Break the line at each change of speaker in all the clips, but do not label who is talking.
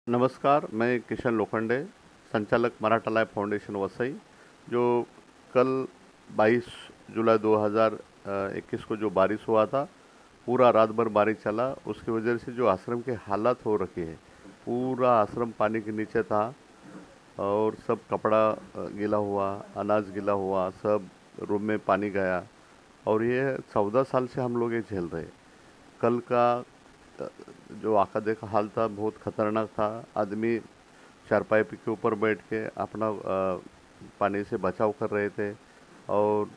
नमस्कार, मैं किशन लोखंडे, संचालक मराठा लाइफ फाउंडेशन वसई। जो कल 22 जुलाई 2021 को जो बारिश हुआ था, पूरा रात भर बारिश चला। उसकी वजह से जो आश्रम के हालात हो रखे हैं, पूरा आश्रम पानी के नीचे था और सब कपड़ा गीला हुआ, अनाज गीला हुआ, सब रूम में पानी गया। और ये 14 साल से हम लोग ये झेल रहे। कल का अ, जो आका देखा हाल था, बहुत खतरनाक था। आदमी चारपाई के ऊपर बैठ के अपना पानी से बचाव कर रहे थे और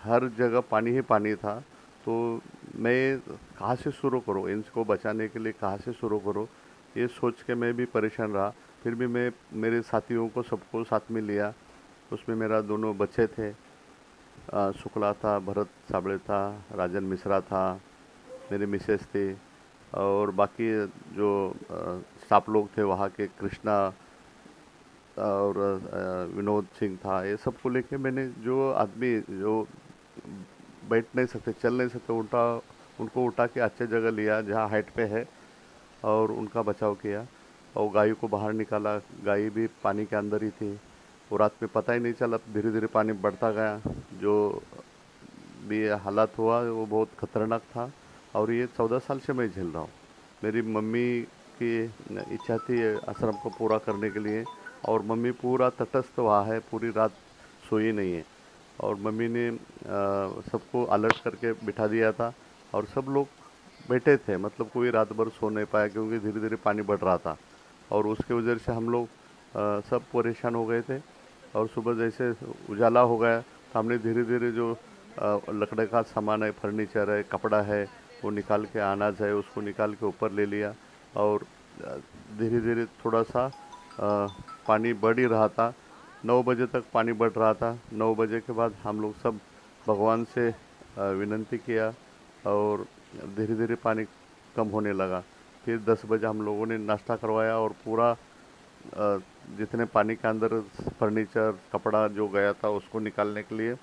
हर जगह पानी ही पानी था। तो मैं कहाँ से शुरू करूँ, इनको बचाने के लिए कहाँ से शुरू करूँ, ये सोच के मैं भी परेशान रहा। फिर भी मैं मेरे साथियों को सबको साथ में लिया। उसमें मेरा दोनों बच्चे थे, शुक्ला था, भरत साबळे था, राजन मिश्रा था, मेरी मिसेस थी और बाकी जो स्टाफ लोग थे वहाँ के, कृष्णा और विनोद सिंह था। ये सबको लेके मैंने, जो आदमी जो बैठ नहीं सकते, चल नहीं सकते, उनको उठा के अच्छे जगह लिया जहाँ हाइट पे है और उनका बचाव किया। और गाय को बाहर निकाला, गाय भी पानी के अंदर ही थी। वो रात में पता ही नहीं चला, धीरे धीरे पानी बढ़ता गया। जो भी हालात हुआ वो बहुत खतरनाक था और ये 14 साल से मैं झेल रहा हूँ। मेरी मम्मी की इच्छा थी आश्रम को पूरा करने के लिए और मम्मी पूरा तटस्थ वहाँ है, पूरी रात सोई नहीं है। और मम्मी ने सबको अलर्ट करके बिठा दिया था और सब लोग बैठे थे, मतलब कोई रात भर सो नहीं पाया क्योंकि धीरे धीरे पानी बढ़ रहा था। और उसके वजह से हम लोग सब परेशान हो गए थे। और सुबह जैसे उजाला हो गया तो हमने धीरे धीरे जो लकड़े का सामान है, फर्नीचर है, कपड़ा है, वो निकाल के, अनाज है उसको निकाल के ऊपर ले लिया। और धीरे धीरे थोड़ा सा पानी बढ़ ही रहा था। 9 बजे तक पानी बढ़ रहा था। 9 बजे के बाद हम लोग सब भगवान से विनती किया और धीरे धीरे पानी कम होने लगा। फिर 10 बजे हम लोगों ने नाश्ता करवाया और पूरा जितने पानी के अंदर फर्नीचर, कपड़ा जो गया था उसको निकालने के लिए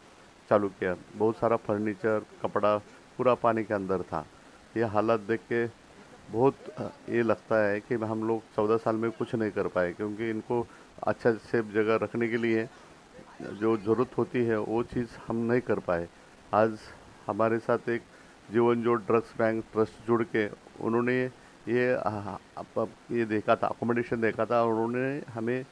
चालू किया। बहुत सारा फर्नीचर, कपड़ा पूरा पानी के अंदर था। ये हालत देख के बहुत ये लगता है कि हम लोग 14 साल में कुछ नहीं कर पाए, क्योंकि इनको अच्छा सेफ जगह रखने के लिए जो ज़रूरत होती है वो चीज़ हम नहीं कर पाए। आज हमारे साथ एक जीवन जो ड्रग्स बैंक ट्रस्ट जुड़ के उन्होंने ये देखा था, अकोमोडेशन देखा था और उन्होंने हमें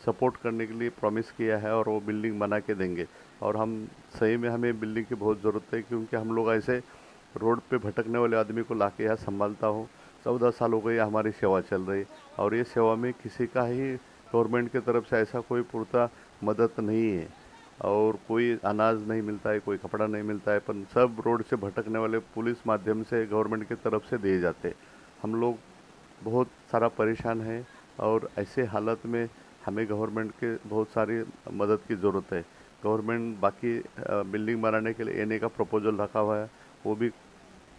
सपोर्ट करने के लिए प्रॉमिस किया है और वो बिल्डिंग बना के देंगे। और हम सही में, हमें बिल्डिंग की बहुत ज़रूरत है, क्योंकि हम लोग ऐसे रोड पे भटकने वाले आदमी को लाके यहाँ संभालता हूँ। 14 साल हो गए हमारी सेवा चल रही और ये सेवा में किसी का ही गवर्नमेंट की तरफ से ऐसा कोई पुरता मदद नहीं है और कोई अनाज नहीं मिलता है, कोई कपड़ा नहीं मिलता है, पर सब रोड से भटकने वाले पुलिस माध्यम से गवर्नमेंट की तरफ से दिए जाते। हम लोग बहुत सारा परेशान है और ऐसे हालत में हमें गवर्नमेंट के बहुत सारी मदद की ज़रूरत है। गवर्नमेंट बाकी बिल्डिंग बनाने के लिए एनए का प्रपोजल रखा हुआ है, वो भी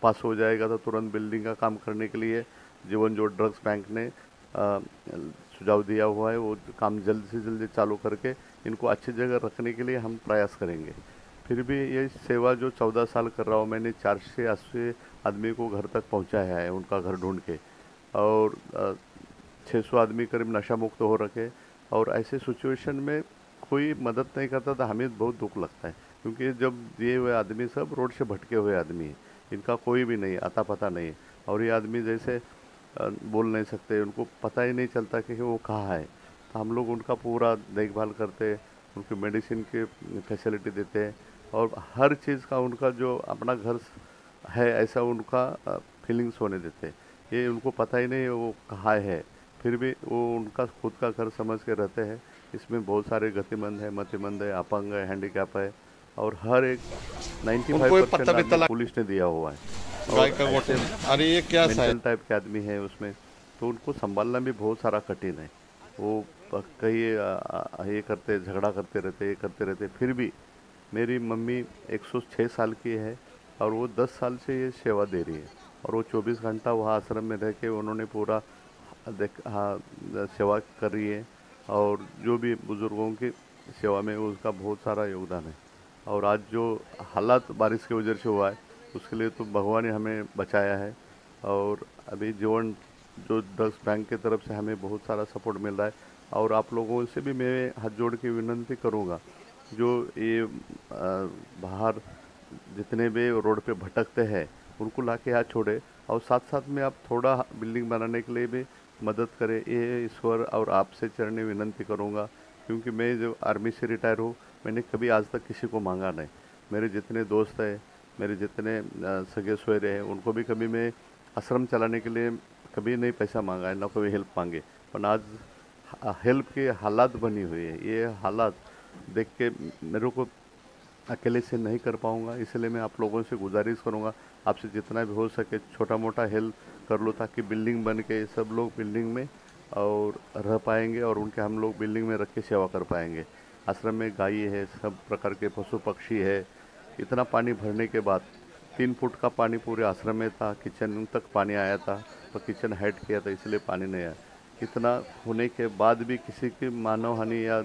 पास हो जाएगा तो तुरंत बिल्डिंग का काम करने के लिए जीवन जो ड्रग्स बैंक ने सुझाव दिया हुआ है, वो काम जल्द से जल्द चालू करके इनको अच्छी जगह रखने के लिए हम प्रयास करेंगे। फिर भी ये सेवा जो 14 साल कर रहा हूँ, मैंने 480 आदमी को घर तक पहुँचाया है, उनका घर ढूंढ के। और 600 आदमी करीब नशा मुक्त हो रखे। और ऐसे सिचुएशन में कोई मदद नहीं करता था, हमें बहुत दुख लगता है, क्योंकि जब ये हुए आदमी सब रोड से भटके हुए आदमी हैं, इनका कोई भी नहीं आता पता नहीं है। और ये आदमी जैसे बोल नहीं सकते, उनको पता ही नहीं चलता कि वो कहाँ है। तो हम लोग उनका पूरा देखभाल करते, उनकी मेडिसिन की फैसिलिटी देते हैं और हर चीज़ का उनका जो अपना घर है ऐसा उनका फीलिंग्स होने देते हैं। ये उनको पता ही नहीं है वो कहाँ है, फिर भी वो उनका खुद का घर समझ के रहते हैं। इसमें बहुत सारे गतिमंद है, मतिमंद है, अपंग है, हैंडीकैप है और हर एक
उनको ये
95%
पत्ता वित्ता
आदमी
लगा
पुलिस ने दिया हुआ है।
गाय
और
का गोटे
ऐसे
में। अरे ये क्या सा है।
मेंटल टाइप के आदमी है उसमें, तो उनको संभालना भी बहुत सारा कठिन है। वो कई ये करते, झगड़ा करते रहते, ये करते रहते। फिर भी मेरी मम्मी 106 साल की है और वो 10 साल से ये सेवा दे रही है और वो 24 घंटा वहाँ आश्रम में रह के उन्होंने पूरा देख, हाँ, सेवा कर रही है। और जो भी बुज़ुर्गों की सेवा में उसका बहुत सारा योगदान है। और आज जो हालात बारिश की वजह से हुआ है, उसके लिए तो भगवान ने हमें बचाया है। और अभी जीवन जो ड्रग्स बैंक की तरफ से हमें बहुत सारा सपोर्ट मिल रहा है। और आप लोगों से भी मैं हाथ जोड़ के विनती करूँगा, जो ये बाहर जितने भी रोड पे भटकते हैं उनको ला के यहाँ छोड़े, और साथ साथ में आप थोड़ा बिल्डिंग बनाने के लिए भी मदद करें। ये ईश्वर और आपसे चरणी विनंती करूँगा, क्योंकि मैं जो आर्मी से रिटायर हूँ, मैंने कभी आज तक किसी को मांगा नहीं। मेरे जितने दोस्त हैं, मेरे जितने सगे सोयरे हैं, उनको भी कभी मैं आश्रम चलाने के लिए कभी नहीं पैसा मांगा है, ना कोई हेल्प मांगे। पर आज हेल्प के हालात बनी हुई है, ये हालात देख के मेरे को अकेले से नहीं कर पाऊँगा। इसलिए मैं आप लोगों से गुजारिश करूँगा, आपसे जितना भी हो सके छोटा मोटा हेल्प कर लो, ताकि बिल्डिंग बन के सब लोग बिल्डिंग में और रह पाएंगे, और उनके हम लोग बिल्डिंग में रख के सेवा कर पाएंगे। आश्रम में गाय है, सब प्रकार के पशु पक्षी है। इतना पानी भरने के बाद 3 फुट का पानी पूरे आश्रम में था, किचन तक पानी आया था, तो किचन हाइट किया था इसलिए पानी नहीं आया। इतना होने के बाद भी किसी की मानव हानि या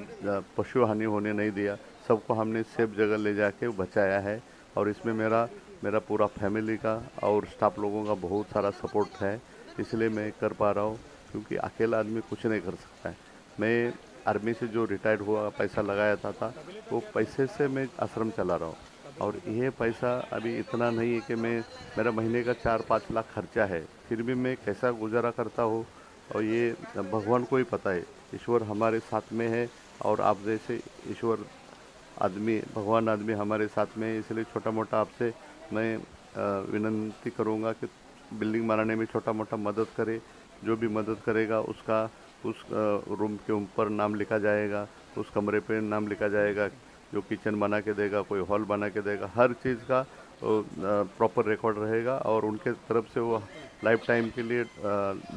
पशु हानि होने नहीं दिया, सबको हमने सेफ जगह ले जाके बचाया है। और इसमें मेरा पूरा फैमिली का और स्टाफ लोगों का बहुत सारा सपोर्ट है, इसलिए मैं कर पा रहा हूँ, क्योंकि अकेला आदमी कुछ नहीं कर सकता है। मैं आर्मी से जो रिटायर्ड हुआ पैसा लगाया था वो पैसे से मैं आश्रम चला रहा हूँ, और ये पैसा अभी इतना नहीं है कि मेरा महीने का 4-5 लाख खर्चा है, फिर भी मैं कैसा गुजारा करता हूँ, और ये भगवान को ही पता है। ईश्वर हमारे साथ में है, और आप जैसे ईश्वर आदमी, भगवान आदमी हमारे साथ में है। इसलिए छोटा मोटा आपसे मैं विनती करूँगा कि बिल्डिंग बनाने में छोटा मोटा मदद करे। जो भी मदद करेगा उसका उस रूम के ऊपर नाम लिखा जाएगा, उस कमरे पे नाम लिखा जाएगा। जो किचन बना के देगा, कोई हॉल बना के देगा, हर चीज़ का प्रॉपर रिकॉर्ड रहेगा, और उनके तरफ से वो लाइफ टाइम के लिए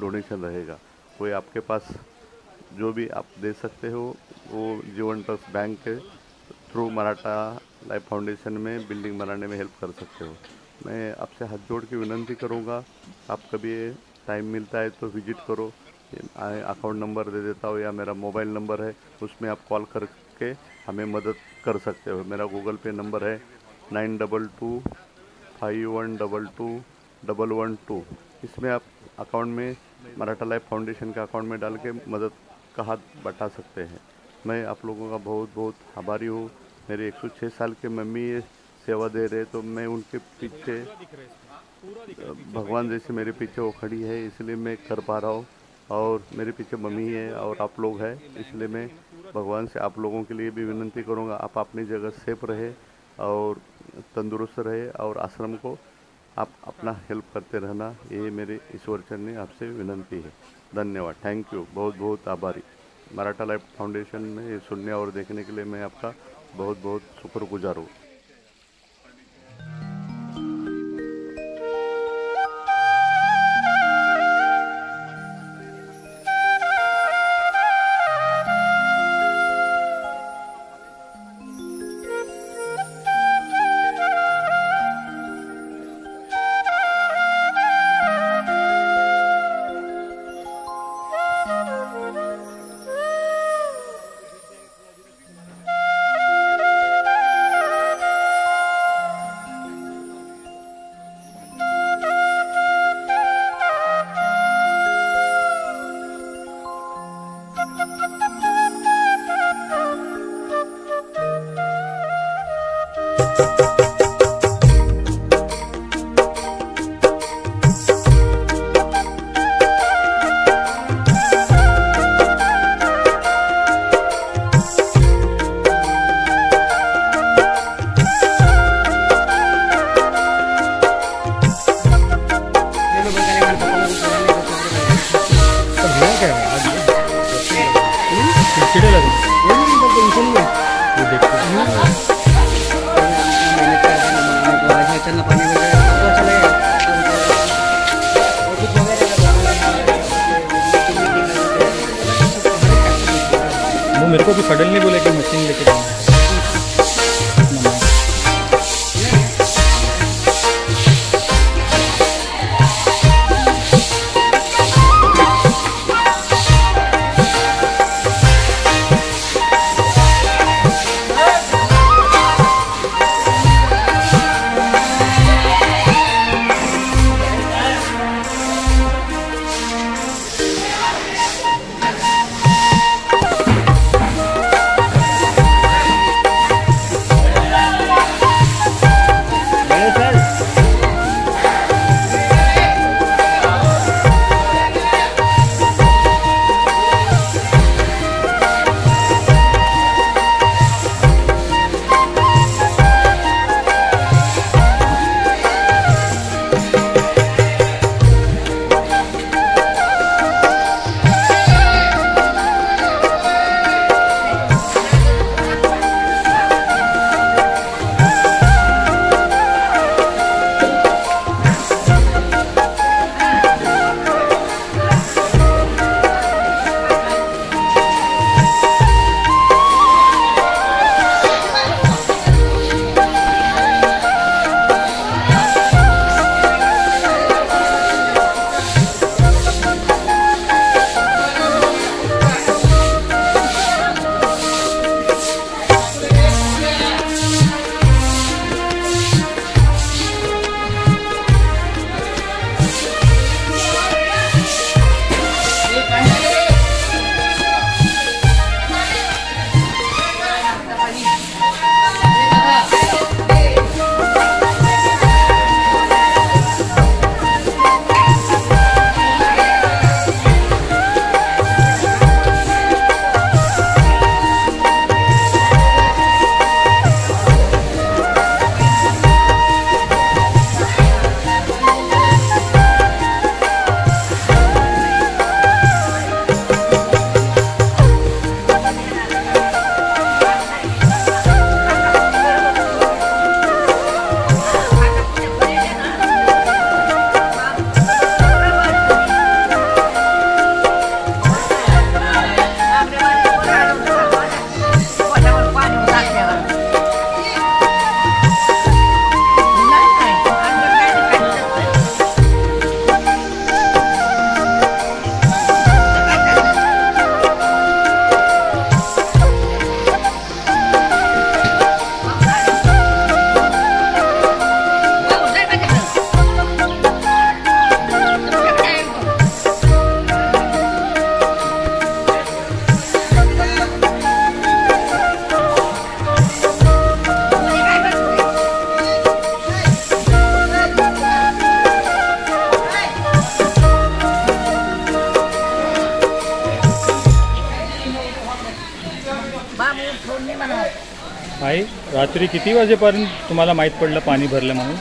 डोनेशन रहेगा। कोई आपके पास जो भी आप दे सकते हो वो जीवन ट्रस्ट बैंक के थ्रू मराठा लाइफ फाउंडेशन में बिल्डिंग बनाने में हेल्प कर सकते हो। मैं आपसे हाथ जोड़ के विनती करूँगा, आप कभी टाइम मिलता है तो विजिट करो। अकाउंट नंबर दे देता हूँ, या मेरा मोबाइल नंबर है, उसमें आप कॉल करके हमें मदद कर सकते हो। मेरा गूगल पे नंबर है 9225122112। इसमें आप अकाउंट में मराठा लाइफ फाउंडेशन का अकाउंट में डाल के मदद का हाथ बटा सकते हैं। मैं आप लोगों का बहुत बहुत आभारी हूँ। मेरे 106 साल के मम्मी ये सेवा दे रहे, तो मैं उनके पीछे, भगवान जैसे मेरे पीछे वो खड़ी है, इसलिए मैं कर पा रहा हूँ। और मेरे पीछे मम्मी है और आप लोग हैं, इसलिए मैं भगवान से आप लोगों के लिए भी विनती करूँगा, आप अपनी जगह सेफ रहे और तंदुरुस्त रहे, और आश्रम को आप अपना हेल्प करते रहना, ये मेरे ईश्वर चरणी आपसे विनंती है। धन्यवाद, थैंक यू, बहुत बहुत आभारी। मराठा लाइफ फाउंडेशन में ये सुनने और देखने के लिए मैं आपका बहुत बहुत शुक्रगुजार हूँ।
वो मेरे को भी सडनली बोले कि मशीन लेके जाना है। आई रात्री किती वाजेपर्यंत तुम्हाला माहीत पडलं पाणी भरलं म्हणून?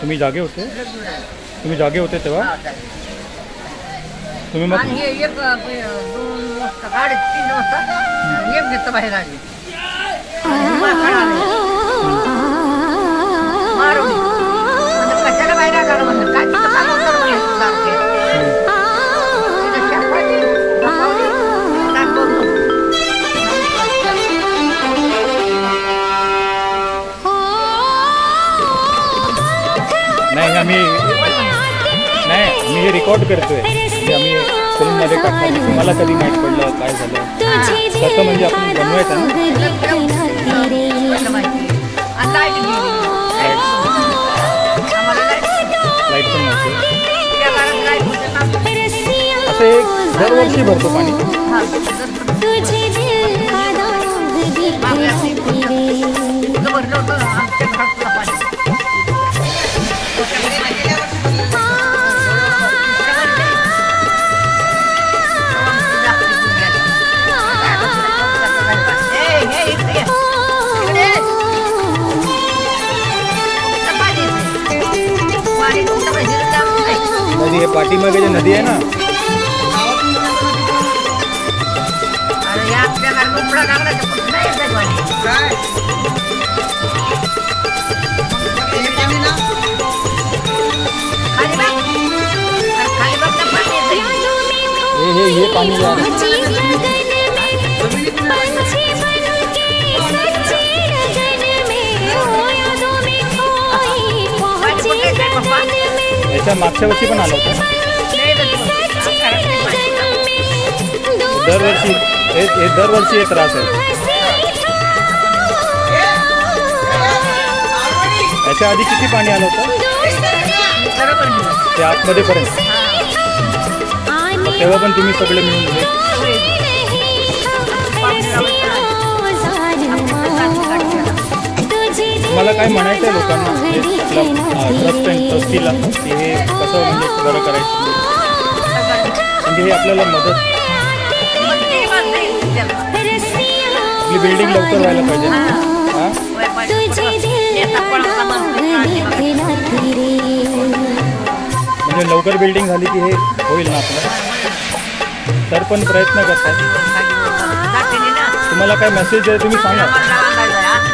तुम्ही जागे होते? तुम्ही जागे होते तेव्हा? तुम्ही मग
आणि हे एक 2 वाजता 3:30 वाजता एक घेतलं बाहेर आली मारून कशाला बाहेर आला म्हणलं काय तिथं काम होतं म्हणलं
नाही आम्ही हे रेकॉर्ड करतोय म्हणजे आम्ही फिल्ममध्ये टाकणार. तुम्हाला कधी माहीत पडलं काय झालं तसं म्हणजे आपण बनवायचं ना. लाईट पण नव्हतं असं एक दरवर्षी भरतो पाणी. हे पाठीमागे जे नदी आहे ना हे पाणी याच्या मागच्या वर्षी पण आलं होतं. दरवर्षी हे त्रास आहे. याच्या आधी किती पाणी आलं होतं ते आतमध्ये पर्यंत? तेव्हा पण तुम्ही सगळे मिळून होते. मला काय म्हणायचं आहे लोकांना ट्रस्ट अँड ट्रस्टीला की हे कसं म्हणजे बरं करायचं म्हणजे हे आपल्याला मदत आपली बिल्डिंग लवकर व्हायला पाहिजे. हां म्हणजे लवकर बिल्डिंग झाली की हे होईल ना आपलं. तर पण प्रयत्न करतात. तुम्हाला काय मेसेज आहे तुम्ही सांगा.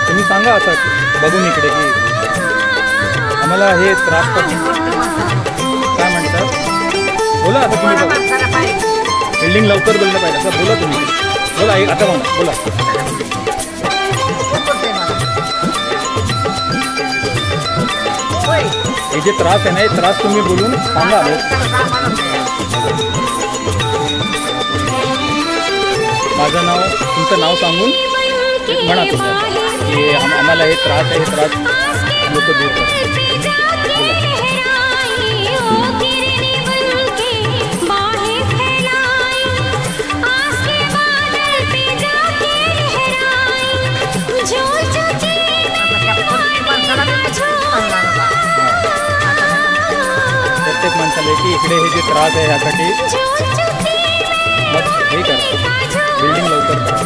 तुम्ही सांगा असं बघून इकडे की आम्हाला हे त्रास काय म्हणतात. बोला आता तुम्ही बघा बिल्डिंग लवकर बोललं पाहिजे असं बोला तुम्ही. बोला आता म्हणा बोला. हे जे त्रास आहे ना हे त्रास तुम्ही बोलून सांगा. माझं नाव तुमचं नाव सांगून म्हणा तुमचं की आम्हाला हे त्रास आहे. हे त्रास लोक दूर करतात. प्रत्येक माणसाला की इकडे हे जे त्रास आहे ह्यासाठी मग हे करा बिल्डिंग लवकर करा.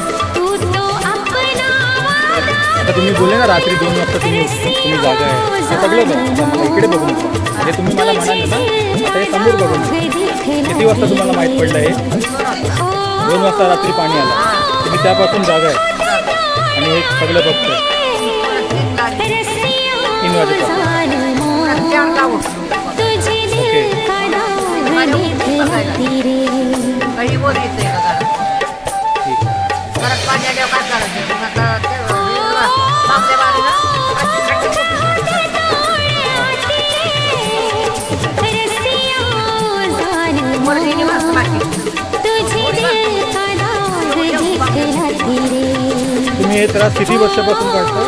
आता तुम्ही बोलले ना रात्री 2 वाजता तुम्ही जागा आहे हे सगळं बघा. इकडे बघून म्हणजे तुम्ही मला म्हणाले ना आता हे समोर बघून किती वाजता तुम्हाला माहीत पडलं हे 2 वाजता रात्री पाणी आलं. तुम्ही त्यापासून जागा आहे आणि हे सगळं बघतोय 3 वाजेपासून. तुम्ही हे त्रास किती वर्षापासून काढता.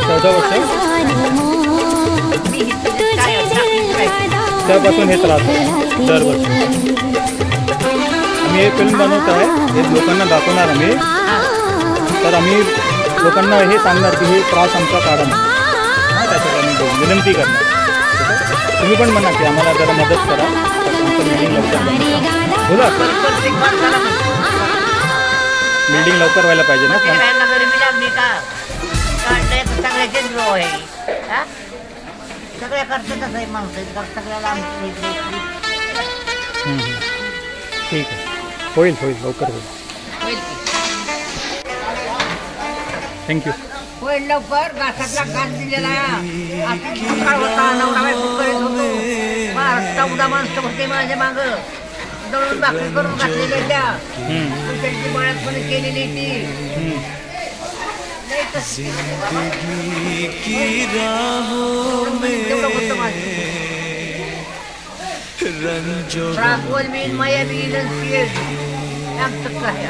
14 वर्ष त्यापासून हे त्रास आहे दरवर्षी. आम्ही हे फिल्म बनवत आहे हे लोकांना दाखवणार आम्ही. तर आम्ही लोकांना हे सांगणार की हे त्रास आमचा कारण आहे. त्यासाठी आम्ही विनंती करणार. तुम्ही पण म्हणा की आम्हाला जरा मदत करा. बिल्डिंग लवकर बोला बिल्डिंग लवकर व्हायला पाहिजे ना.
सगळ्या करतातच आहे माणसं सगळ्याला.
ठीक आहे होईल लवकर होईल. थँक्यू.
होईल लवकर. घासातला घास दिलेला होता नवरा बायको करत होतो. 14 माणसं होते माझ्या मागं दळून भाकरी करून घातलेल्या त्या त्यांची बळातपणे केलेली ती.
जिंदगी की राहों में रंजो
राघवल बीन माया बीन आमचं काय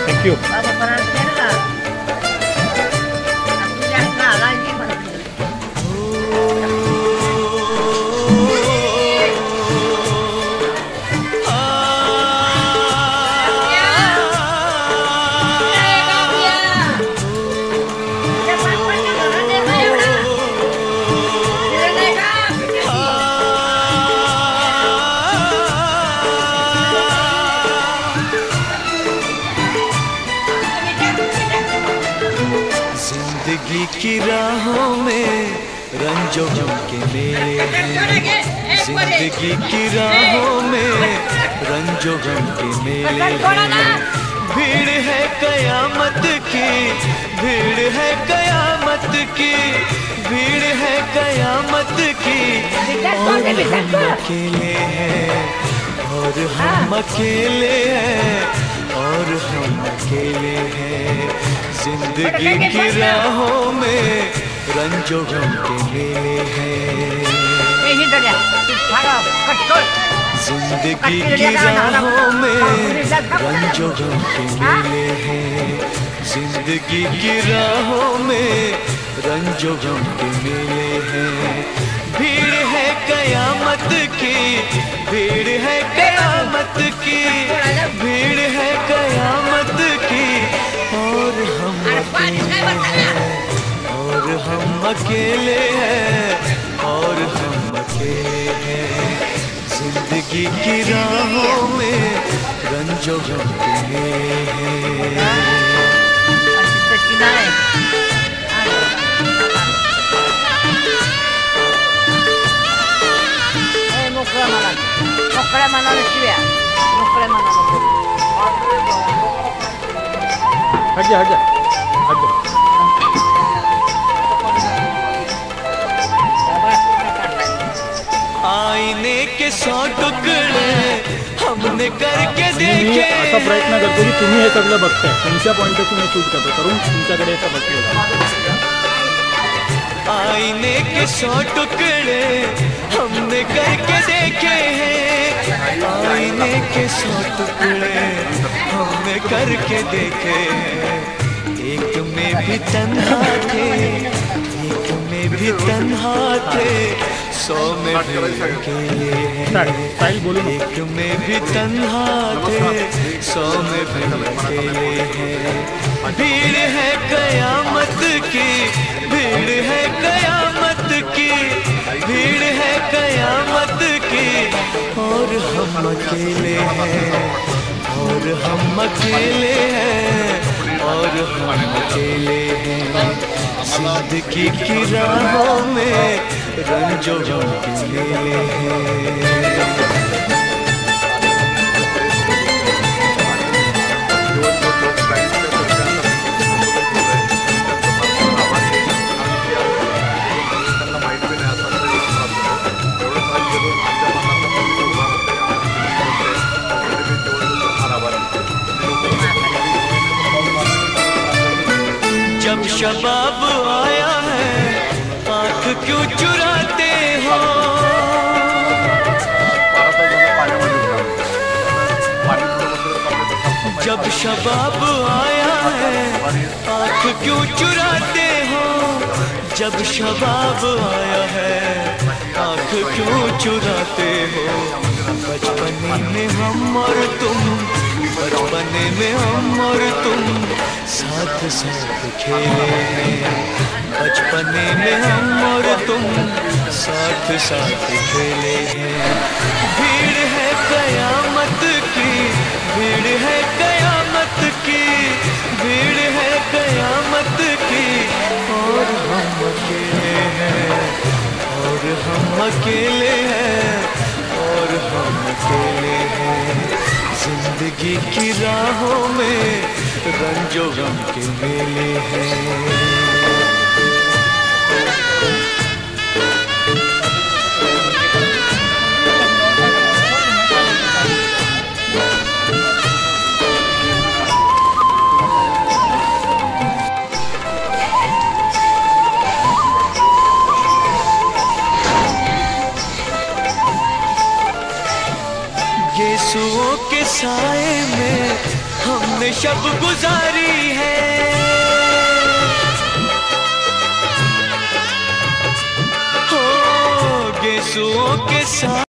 थँक्यू.
जिंदगी की राहों में रंजो गम के मेले हैं. जिंदगी की राहों में रंजो गम के मेले हैं. भीड़ है कयामत की, भीड़ है कयामत की, भीड़ है कयामत की. और हम अकेले हैं, और हम अकेले हैं, और हम अकेले हैं. जिंदगी की राहों में रंजो गम के मेले हैं. जिंदगी की राहों में रंजो गम के मेले हैं, जिंदगी की राहों में रंजो गम के मेले हैं। भीड़ है कयामत की, भीड़ है कयामत की, भीड़ है कयामत की, और हम अकेले हैं, और हम अकेले हैं। जिंदगी की राहों में रंजो गम के मेले हैं।
मोकळ्या मनाने शिव्या, मोकळ्या मनाने
हट जा हट जा हट जा।
आईने के 100 टुकड़े हमने करके देखे।
मी असा प्रयत्न करतो की तुम्ही हे सगळं बघताय, तुमच्या पॉईंट ऑफ व्ह्यू शूट करतो, करून तुमच्याकडे असं बघतोय।
आईने के 100 टुकड़े हमने करके देखे हैं, आईने के 100 टुकड़े हमने करके देखे हैं। एक में भी तन्हा थे, एक में भी तन्हा थे, 100 में भी अकेले हैं। एक में भी तन्हा थे, 100 में भी अकेले हैं। भीड़ है कयामत की, भीड़ है कयामत की, भीड़ है कयामत की, और हम अकेले हैं, और हम अकेले हैं, और हम अकेले हैं। जिंदगी की राहों में रंजो गम के मेले हैं। जब शबाब आया है आँख क्यों चुराते हो, जब शबाब आया है आँख क्यों चुराते हो, जब शबाब आया है आँख क्यों चुराते हो। बचपने में हम और तुम, बचपने में हम और तुम साथ साथ खेले हैं, बचपने में हम और तुम साथ साथ खेले हैं। भीड़ है कयामत की, भीड़ है कयामत की, भीड़ है कयामत की, और हम अकेले हैं, और हम अकेले हैं, और हम अकेले हैं। जिंदगी की राहों में रंजो गम के मेले हैं। यीशुओं के साए में हमने शब गुजारी है, हो यीशुओं के साए